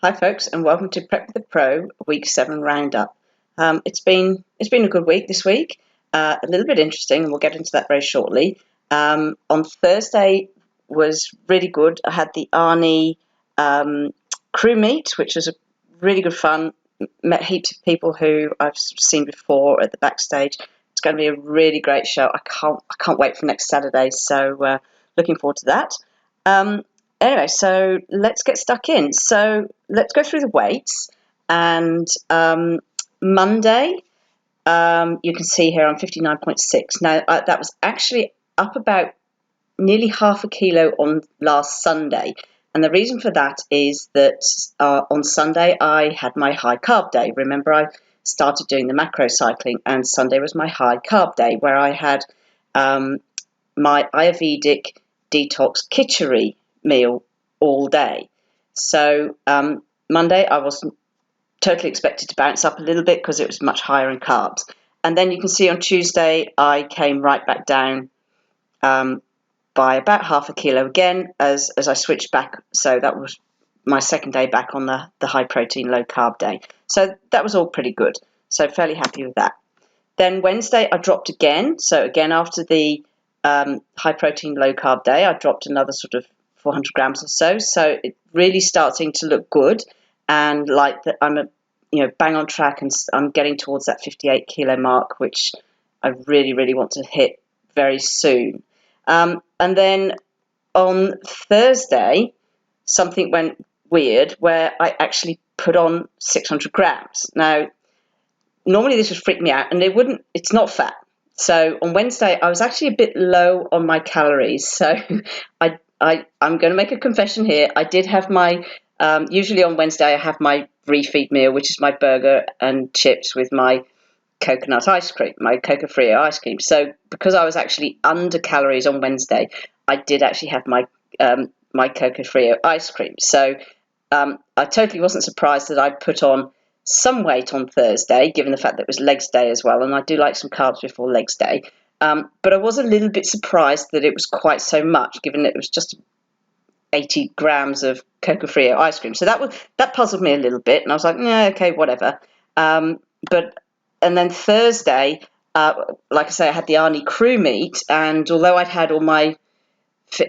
Hi folks, and welcome to Prep with the Pro Week 7 Roundup. It's been a good week this week, a little bit interesting, and we'll get into that very shortly. On Thursday was really good. I had the Arnie crew meet, which was a really good fun. Met heaps of people who I've seen before at the backstage. It's going to be a really great show. I can't wait for next Saturday. So looking forward to that. Anyway, so let's get stuck in. So let's go through the weights. And Monday, you can see here I'm 59.6. Now, that was actually up about nearly half a kilo on last Sunday. And the reason for that is that on Sunday, I had my high carb day. Remember, I started doing the macro cycling, and Sunday was my high carb day, where I had my Ayurvedic detox kitchery meal all day. So Monday I wasn't totally expected to bounce up a little bit because it was much higher in carbs. And then you can see on Tuesday I came right back down by about half a kilo again as I switched back. So that was my second day back on the high protein, low carb day. So that was all pretty good. So fairly happy with that. Then Wednesday I dropped again. So again after the high protein, low carb day, I dropped another sort of 400 grams or so. So it's really starting to look good, and like that I'm bang on track, and I'm getting towards that 58 kilo mark, which I really want to hit very soon. And then on Thursday, something went weird where I actually put on 600 grams. Now, normally this would freak me out, and it's not fat. So on Wednesday, I was actually a bit low on my calories. So I'm going to make a confession here. I did have my, usually on Wednesday, I have my refeed meal, which is my burger and chips with my coconut ice cream, my Coca Frio ice cream. So because I was actually under calories on Wednesday, I did actually have my my Coca Frio ice cream. So I totally wasn't surprised that I put on some weight on Thursday, given the fact that it was legs day as well, and I do like some carbs before legs day. But I was a little bit surprised that it was quite so much, given that it was just 80 grams of Coca Frio ice cream. So that puzzled me a little bit, and I was like, yeah, okay, whatever. And then Thursday, like I say, I had the Arnie crew meet, and although I'd had all my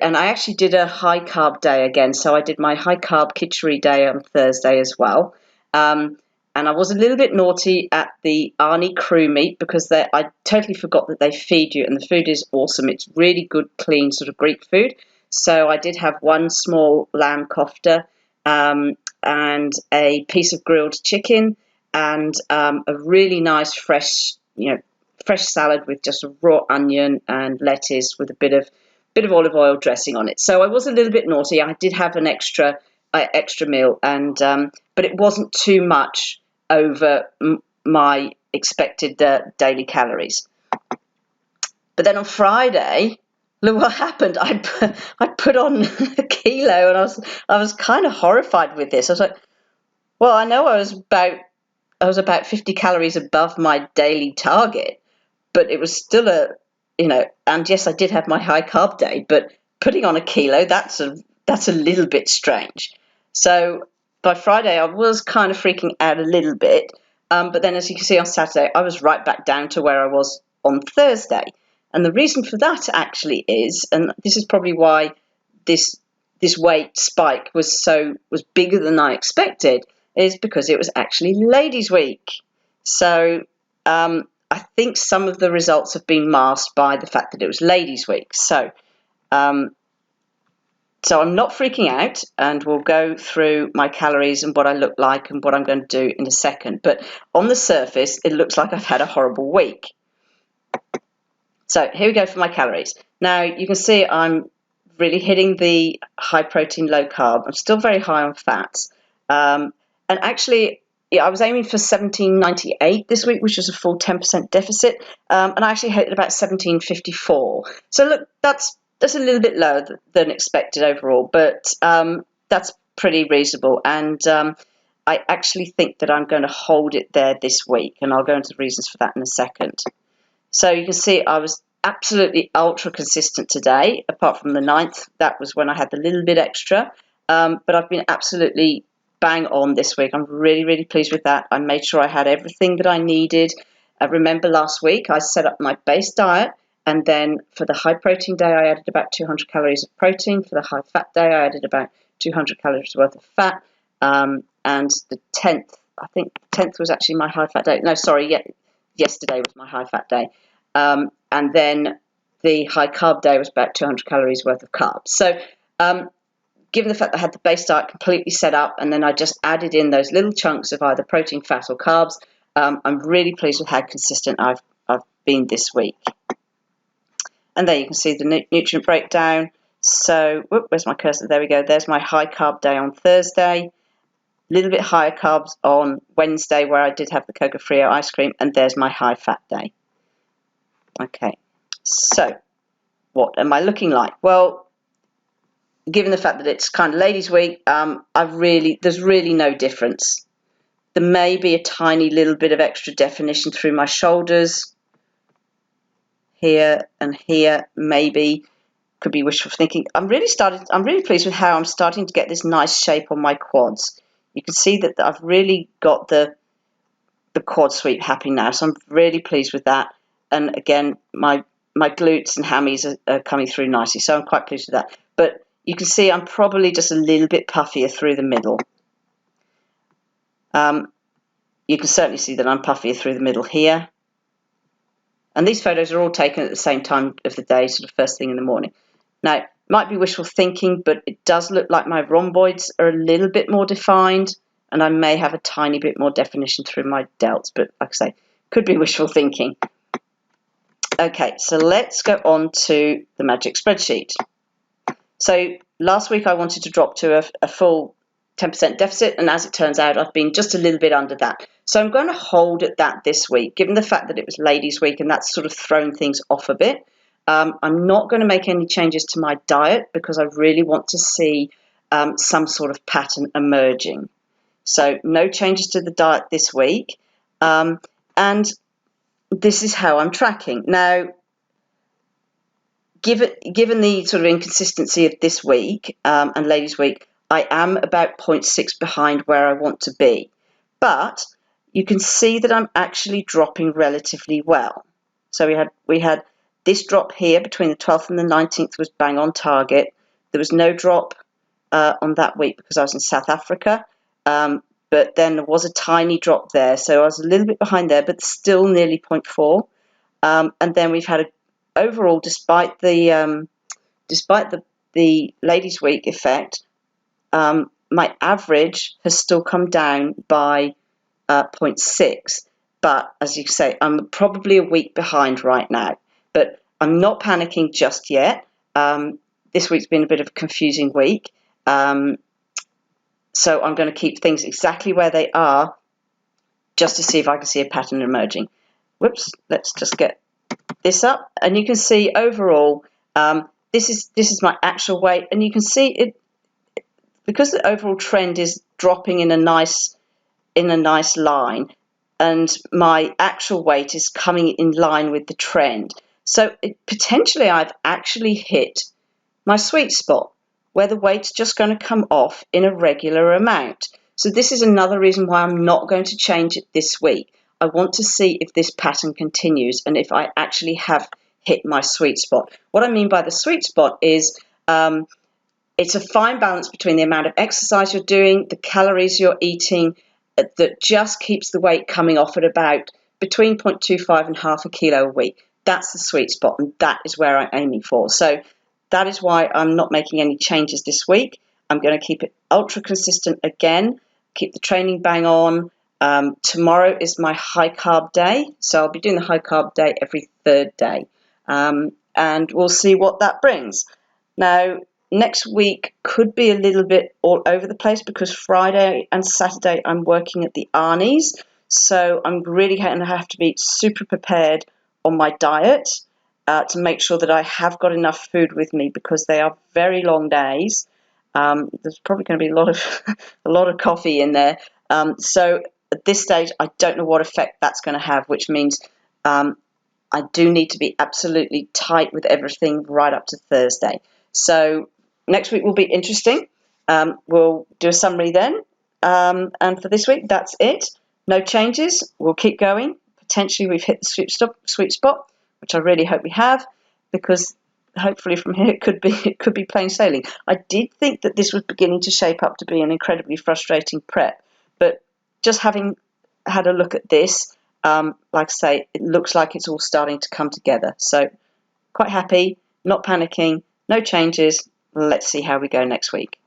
and I actually did a high carb day again. So I did my high carb kitchery day on Thursday as well. And I was a little bit naughty at the Arnie crew meet because I totally forgot that they feed you, and the food is awesome. It's really good, clean sort of Greek food. So I did have one small lamb kofta and a piece of grilled chicken and a really nice fresh salad with just a raw onion and lettuce with a bit of olive oil dressing on it. So I was a little bit naughty. I did have an extra meal, and but it wasn't too much over my expected daily calories. But then on Friday, look what happened. I put on a kilo, and I was kind of horrified with this. I was like, well, I know I was about 50 calories above my daily target, but it was still and yes, I did have my high carb day, but putting on a kilo, that's a little bit strange. So by Friday, I was kind of freaking out a little bit. But then as you can see on Saturday, I was right back down to where I was on Thursday. And the reason for that actually is, and this is probably why this weight spike was bigger than I expected, is because it was actually Ladies' Week. So I think some of the results have been masked by the fact that it was Ladies' Week. So I'm not freaking out, and we'll go through my calories and what I look like and what I'm going to do in a second. But on the surface, it looks like I've had a horrible week. So here we go for my calories. Now you can see I'm really hitting the high protein, low carb. I'm still very high on fats. And actually, yeah, I was aiming for 1798 this week, which is a full 10% deficit. And I actually hit about 1754. So look, that's a little bit lower than expected overall, but that's pretty reasonable. And I actually think that I'm going to hold it there this week, and I'll go into the reasons for that in a second. So you can see I was absolutely ultra consistent today, apart from the 9th. That was when I had the little bit extra. But I've been absolutely bang on this week. I'm really, really pleased with that. I made sure I had everything that I needed. Remember last week I set up my base diet, and then for the high protein day I added about 200 calories of protein. For the high fat day I added about 200 calories worth of fat. And the 10th, I think 10th was actually my high fat day. No, sorry, yesterday was my high fat day. And then the high carb day was about 200 calories worth of carbs. So given the fact that I had the base diet completely set up, and then I just added in those little chunks of either protein, fat or carbs, I'm really pleased with how consistent I've been this week. And there you can see the nutrient breakdown. So, where's my cursor? There we go. There's my high carb day on Thursday. A little bit higher carbs on Wednesday, where I did have the Coco Frio ice cream. And there's my high fat day. Okay, so what am I looking like? Well, given the fact that it's kind of ladies' week, there's really no difference. There may be a tiny little bit of extra definition through my shoulders. Here and here, maybe. Could be wishful thinking. I'm really pleased with how I'm starting to get this nice shape on my quads. You can see that I've really got the quad sweep happening now, so I'm really pleased with that. And again, my glutes and hammies are coming through nicely, so I'm quite pleased with that. But you can see I'm probably just a little bit puffier through the middle. You can certainly see that I'm puffier through the middle here. And these photos are all taken at the same time of the day, sort of first thing in the morning. Now, it might be wishful thinking, but it does look like my rhomboids are a little bit more defined, and I may have a tiny bit more definition through my delts, but like I say, could be wishful thinking. Okay, so let's go on to the magic spreadsheet. So last week I wanted to drop to a full 10% deficit, and as it turns out, I've been just a little bit under that. So I'm going to hold at that this week, given the fact that it was ladies' week and that's sort of thrown things off a bit. I'm not going to make any changes to my diet because I really want to see some sort of pattern emerging. So no changes to the diet this week. And this is how I'm tracking. Now, given the sort of inconsistency of this week and ladies' week, I am about 0.6 behind where I want to be. But you can see that I'm actually dropping relatively well. So we had this drop here between the 12th and the 19th was bang on target. There was no drop on that week because I was in South Africa. But then there was a tiny drop there. So I was a little bit behind there, but still nearly 0.4. And then we've had overall, despite the ladies' week effect, my average has still come down by 0.6. But as you say, I'm probably a week behind right now. But I'm not panicking just yet. This week's been a bit of a confusing week. So I'm going to keep things exactly where they are just to see if I can see a pattern emerging. Whoops, let's just get this up. And you can see overall, this is my actual weight. And you can see it, because the overall trend is dropping in a nice line, and my actual weight is coming in line with the trend. So potentially I've actually hit my sweet spot where the weight's just going to come off in a regular amount. So this is another reason why I'm not going to change it this week. I want to see if this pattern continues and if I actually have hit my sweet spot. What I mean by the sweet spot is it's a fine balance between the amount of exercise you're doing, the calories you're eating, that just keeps the weight coming off at about between 0.25 and half a kilo a week. That's the sweet spot, and that is where I'm aiming for. So that is why I'm not making any changes this week. I'm going to keep it ultra consistent again, keep the training bang on. Tomorrow is my high carb day, so I'll be doing the high carb day every third day, and we'll see what that brings. Now, next week could be a little bit all over the place because Friday and Saturday I'm working at the Arnie's, so I'm really going to have to be super prepared on my diet to make sure that I have got enough food with me because they are very long days. There's probably going to be a lot of coffee in there. So at this stage, I don't know what effect that's going to have, which means I do need to be absolutely tight with everything right up to Thursday. So next week will be interesting. We'll do a summary then, And for this week, that's it. No changes. We'll keep going. Potentially, we've hit the sweet spot, which I really hope we have, because hopefully from here it could be plain sailing. I did think that this was beginning to shape up to be an incredibly frustrating prep, but just having had a look at this, like I say, it looks like it's all starting to come together. So quite happy, not panicking, no changes. Let's see how we go next week.